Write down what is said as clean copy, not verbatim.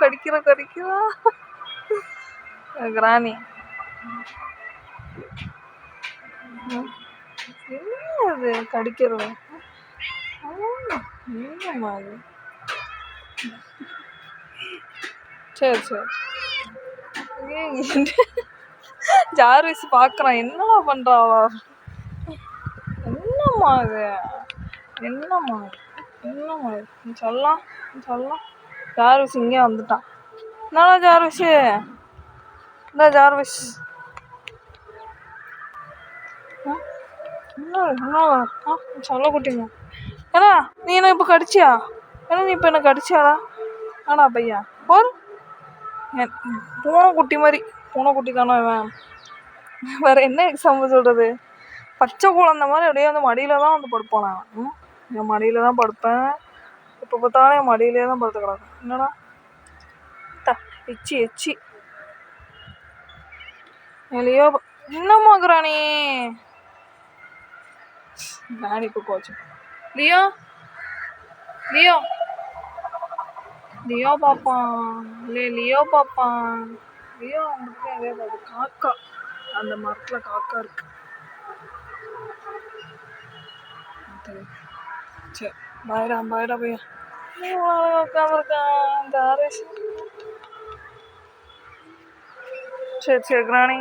கடிக்கிறா கடிக்கிறா கிராணி. என்ன அது கடிக்கிறது? என்னம்மா அது? சரி சரி. ஜார்விஸ் பார்க்குறான், என்னம்மா பண்ணுறாவா? என்னம்மா அது? என்னம்மா என்னம்மா நீ சொல்லலாம் சொல்லலாம். ஜார்விஸ் இங்கே வந்துட்டான். என்னடா ஜார்விஸு? என்ன ஜார்விஸ்? என்ன சொல்ல குட்டிங்க? ஏன்னா நீ என்ன இப்போ கடிச்சியா? ஏன்னா நீ இப்போ என்ன கடிச்சியாடா? ஆனா பையா போர் பூனைக்குட்டி மாதிரி. பூனைக்குட்டி தானே இவன். வேற என்ன எக்ஸாம்பிள் சொல்கிறது? பச்சை குழந்த மாதிரி அப்படியே வந்து மடியில் தான் வந்து படுப்பான். நான் என் மடியில் தான் படுப்பேன். இப்போ பார்த்தாலும் என் மடியிலே தான் படுத்து கிடக்கும். என்னடா எச்சி எச்சி இல்லையோ? என்னம்மா கிராணி? கிராணி இப்போ போச்சு. லியோ லியோ லியோ பாப்பான். லியோ பாப்பான். லியோ வந்துட்டு அதே பார்த்து காக்கா. அந்த மரத்தில் காக்கா இருக்கு. சரி பாய்டா பாய்டா பையா. உட்காந்துருக்கான். சரி சரி கிராணி.